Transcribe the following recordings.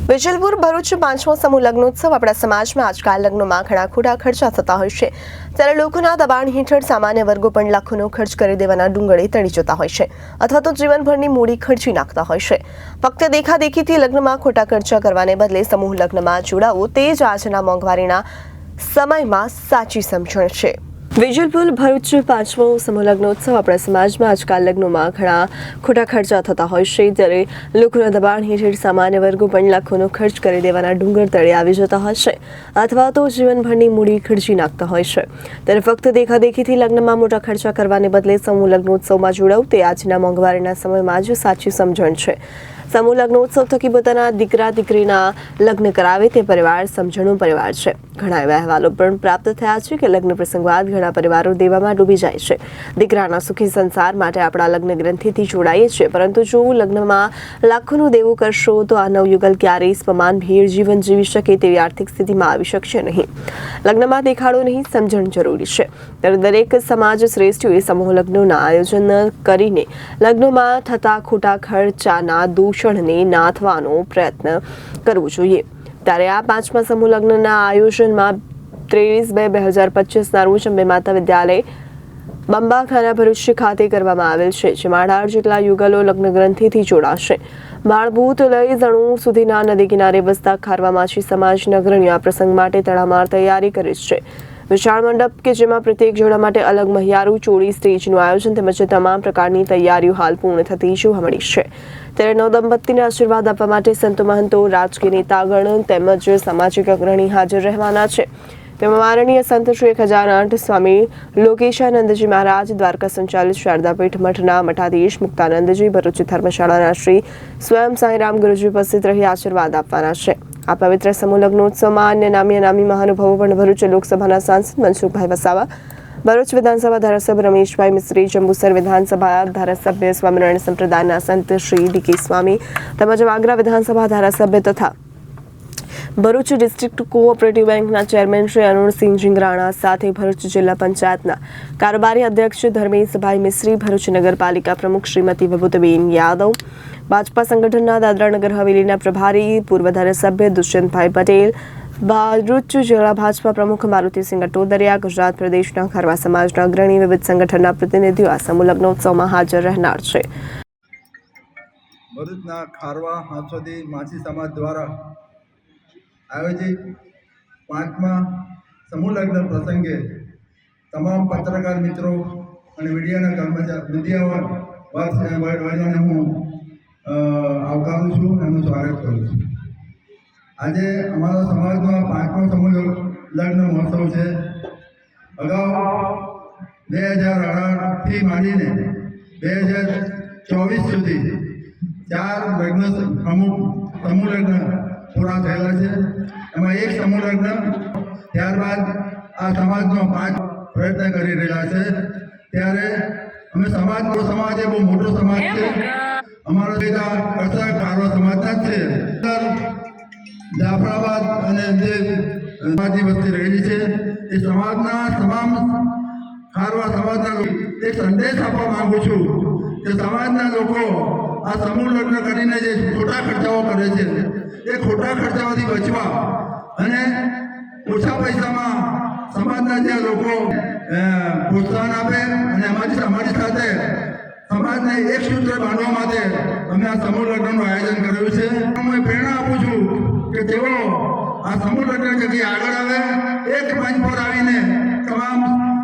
વિજલપુર ભરૂચ 5મો સમૂહ લગ્નોત્સવ આપણા સમાજમાં આજકાલ લગ્નોમાં ઘણા ખોટા ખર્ચા થતા હોય છે, ત્યારે લોકોના દબાણ હેઠળ સામાન્ય વર્ગો પણ લાખોનો ખર્ચ કરી દેવાના ડુંગળે તળી જતા હોય છે અથવા તો જીવનભરની મૂડી ખર્ચી નાખતા હોય છે. ફક્ત દેખાદેખીથી લગ્નમાં ખોટા ખર્ચા કરવાને બદલે સમૂહ લગ્નમાં જોડાવું તે જ આજના મોંઘવારીના સમયમાં સાચી સમજણ છે. વિજલપુર ભરૂચ 5મો સમૂહ લગ્નોત્સવ આપણા સમાજમાં આજકાલ લગ્નોમાં ઘણા ખોટા ખર્ચા થતા હોય છે, ત્યારે લોકોના દબાણ હેઠળ સામાન્ય વર્ગો પણ લાખોનો ખર્ચ કરી દેવાના ડુંગર તળે આવી જતા હોય છે અથવા તો જીવનભરની મૂડી ખર્ચી નાખતા હોય છે. ત્યારે ફક્ત દેખાદેખીથી લગ્નમાં મોટા ખર્ચા કરવાને બદલે સમૂહ લગ્નોત્સવમાં જોડાવું તે આજના મોંઘવારીના સમયમાં જ સાચી સમજણ છે. સમૂહ લગ્નોત્સવ થકી પોતાના દીકરા દીકરીના લગ્ન કરાવે તે પરિવાર સમજણો પરિવાર છે. ઘણા એવા અહેવાલો પણ પ્રાપ્ત થયા છે કે લગ્ન પ્રસંગ બાદ ઘણા પરિવારો દેવામાં ડૂબી જાય છે. દીકરાના સુખી સંસાર માટે આપણા લગ્ન ગ્રંથિથી જોડાઈએ છીએ, પરંતુ જો લગ્નમાં લાખોનું દેવું કરશો તો આ નવયુગલ ક્યારેય સ્વમાન ભેર જીવન જીવી શકે તેવી આર્થિક સ્થિતિમાં આવી શકશે નહીં. લગ્નમાં દેખાડો નહીં, સમજણ જરૂરી છે. ત્યારે દરેક સમાજ શ્રેષ્ઠીઓએ સમૂહ લગ્નોના આયોજન કરીને લગ્નોમાં થતા ખોટા ખર્ચાના દૂષણને નાથવાનો પ્રયત્ન કરવો જોઈએ. ત્યારે આ 5મા સમૂહ લગ્નના આયોજનમાં 23/2/2025 રોજ અંબે માતા વિદ્યાલય બંબાખાના ભરૂચ ખાતે કરવામાં આવેલ છે, જેમાં 18 જેટલા યુગલો લગ્ન ગ્રંથિથી જોડાશે. બાળભૂત લઈ જણું સુધીના નદી કિનારે વસતા ખારવા માછી સમાજના અગ્રણીઓ આ પ્રસંગ માટે તડામાર તૈયારી કરી છે. વિશાળ મંડપ કે જેમાં પ્રત્યેક જોડા માટે અલગ મહિયારું, ચોળી, સ્ટેજનું આયોજન તેમજ તમામ પ્રકારની તૈયારીઓ હાલ પૂર્ણ થતી જોવા મળી છે. ત્યારે નવદંપતિને આશીર્વાદ આપવા માટે સંતો મહંતો, રાજકીય નેતાગણ તેમજ સામાજિક અગ્રણી હાજર રહેવાના છે. તેમાં માનનીય સંત શ્રી 1008 સ્વામી લોકેશાનંદજી મહારાજ, દ્વારકા સંચાલિત શારદાપીઠ મઠના મઠાધીશ મુક્તાનંદજી, ભરૂચ ધર્મશાળાના શ્રી સ્વયં સાંઈરામ ગુરુજી ઉપસ્થિત રહી આશીર્વાદ આપવાના છે. આ પવિત્ર સમૂહ લગ્નોત્સવમાં અન્ય નામી મહાનુભાવો પણ ભરૂચ લોકસભાના સાંસદ મનસુખભાઈ વસાવા, ભરૂચ વિધાનસભા ધારાસભ્ય રમેશભાઈ મિસ્ત્રી, જંબુસર વિધાનસભા ધારાસભ્ય સ્વામિનારાયણ સંપ્રદાયના સંત શ્રી ડી.કે. સ્વામી તેમજ વાગરા વિધાનસભા ધારાસભ્ય તથા ભરૂચ ડિસ્ટ્રિક્ટ કોઓપરેટિવ બેંકના ચેરમેન શ્રી અરુણસિંહ જીંગરાણા સાથે ભરૂચ જિલ્લા પંચાયતના કારોબારી અધ્યક્ષ ધર્મેશભાઈ મિસ્ત્રી, ભરૂચ નગરપાલિકા પ્રમુખ શ્રીમતી વિભૂતિબેન યાદવ, ભાજપા સંગઠનના દાદરા નગર હવેલીના પ્રભારી પૂર્વ ધારાસભ્ય દુષ્યંતભાઈ પટેલ, ભરૂચ જિલ્લા ભાજપા પ્રમુખ મારુતિસિંહ અટોદરિયા, ગુજરાત પ્રદેશના ખારવા સમાજના અગ્રણી, વિવિધ સંગઠનના પ્રતિનિધિઓ આ સમૂહ લગ્નોત્સવમાં હાજર રહેનાર છે. ભરૂચના ખારવા હાંસોદી માછી સમાજ દ્વારા આયોજિત 5મા સમૂહ લગ્ન પ્રસંગે તમામ પત્રકાર મિત્રો અને મીડિયાના મીડિયાવાળાને હું આવકારું છું અને સ્વાગત કરું છું. આજે અમારા સમાજમાં 5મો સમૂહ લગ્ન મહોત્સવ છે. અગાઉ 2018થી માંડીને 2024 સુધી 4 સમૂહ લગ્ન પૂરા થયેલા છે. એમાં એક સમૂહ લગ્ન, ત્યારબાદ આ સમાજનો 5 પ્રયત્ન કરી રહ્યા છે. ત્યારે અમે સમાજ એ બહુ મોટો સમાજ છે. અમારા ભેગા કરતા ખારવા સમાજના જ છે. જાફરાબાદ અને જે સમાજની વસ્તી રહેલી છે એ સમાજના તમામ ખારવા સમાજના એક સંદેશ આપવા માંગુ છું કે સમાજના લોકો આ સમૂહ લગ્ન કરીને જે ખોટા ખર્ચાઓ કરે છે એ ખોટા ખર્ચાઓથી બચવા અને ઓછા પૈસામાં સમાજના જે લોકો પ્રોત્સાહન આપે અને અમારી સાથે સમાજને એક સૂત્ર બાંધવા માટે અમે આ સમૂહ લગ્નનું આયોજન કર્યું છે. હું પ્રેરણા આપું છું કે તેઓ આ સમૂહ લગ્ન જગ્યાએ આગળ આવે, એક મંચ પર આવીને તમામ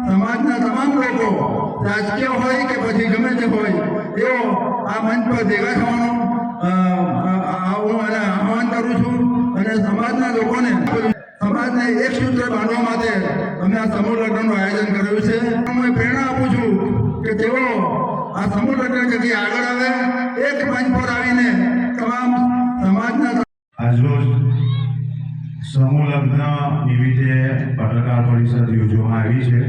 સમાજના તમામ લોકો, રાજકીય હોય કે પછી ગમે તે હોય, તેઓ આ મંચ પર ભેગા થવાનું હું આહ્વાન કરું છું અને સમાજના લોકોને સમાજને એક સૂત્ર બાંધવા માટે અમે આ સમૂહ લગ્નનું આયોજન કર્યું છે. હું પ્રેરણા આપું છું કે તેઓ આ સમૂહ લગ્ન જગ્યાએ આગળ આવે, એક મંચ પર આવીને તમામ સમાજના આજરોજ સમૂહ લગ્ન નિમિત્તે પત્રકાર પરિષદ યોજવામાં આવી છે.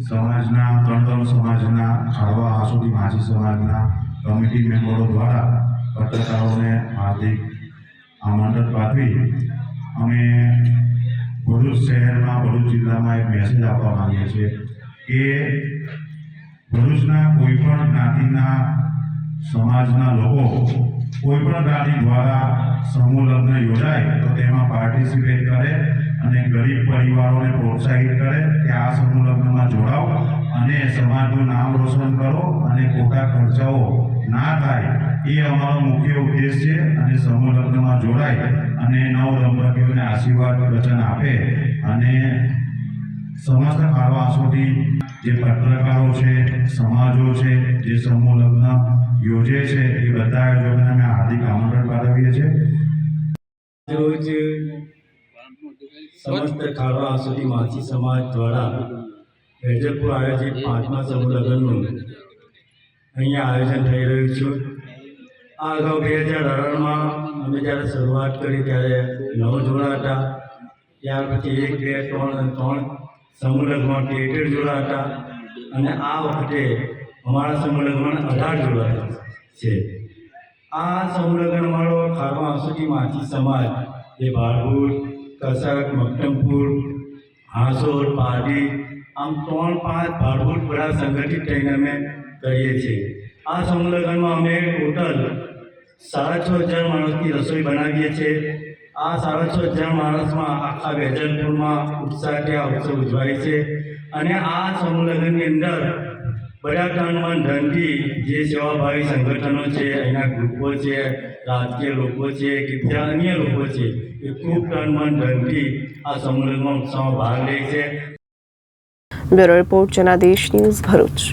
સમાજના 3 સમાજના ખારવા હાંસોદી માછી સમાજના કમિટી મેમ્બરો દ્વારા પત્રકારોને હાર્દિક આમંત્રણ પાઠવી અમે ભરૂચ શહેરમાં, ભરૂચ જિલ્લામાં એક મેસેજ આપવા માંગીએ છીએ કે ભરૂચના કોઈ પણ જ્ઞાતિના સમાજના લોકો કોઈ પણ જ્ઞાતિ દ્વારા સમૂહ લગ્ન યોજાય તો તેમાં પાર્ટિસિપેટ કરે અને ગરીબ પરિવારોને પ્રોત્સાહિત કરે કે આ સમૂહ લગ્નમાં જોડાઓ અને સમાજનું નામ રોશન કરો અને ખોટા ખર્ચાઓ ના થાય એ અમારો મુખ્ય ઉદ્દેશ છે. અને સમૂહ લગ્નમાં જોડાય અને નવ દંપતીઓને આશીર્વાદ વચન આપે અને સમસ્ત ખારવાસોથી જે પત્રકારો છે, સમાજો છે, જે સમૂહ લગ્ન યોજે છે એ બધા આયોજકોને અમે હાર્દિક આમંત્રણ પાઠવીએ છીએ. રોજ સમસ્ત ખારવા આસોદી માછી સમાજ દ્વારા વેજલપુર આયોજિત 5મા સમૂહ લગ્નનું અહીંયા આયોજન થઈ રહ્યું છે. આ અગાઉ 2018માં અમે જ્યારે શરૂઆત કરી ત્યારે 9 જોડા હતા. ત્યાર પછી 1, 2, 3 અને 3 સમૂહ લગ્નમાં 13 જોડા હતા અને આ વખતે અમારા સમૂહ લગ્નમાં 18 જોડા છે. આ સમૂહ લગ્ન અમારો ખારવા આસોદી માછી સમાજ એ ભાડભૂત, કસક, મક્તમપુર, હાંસોર, પારડી આમ 3-5 ભાડભૂત બધા સંગઠિત થઈને અમે કરીએ છીએ. આ સમૂહ લગ્નમાં અમે ટોટલ 6,500 માણસની રસોઈ બનાવીએ છીએ. આ 6,500 માણસમાં આખા વેજલપુરમાં ઉત્સાહથી આ ઉત્સવ ઉજવાય છે. અને આ સમૂહ લગ્નની અંદર બધા તન ધનથી જે સેવાભાવી સંગઠનો છે, અહીંના ગ્રુપો છે, રાજકીય લોકો છે કે બીજા અન્ય લોકો છે એ ખૂબ તન ધનથી આ સમૂહ લગ્નમાં ઉત્સવમાં ભાગ લે છે. Bureau report Janadesh news Bharuch.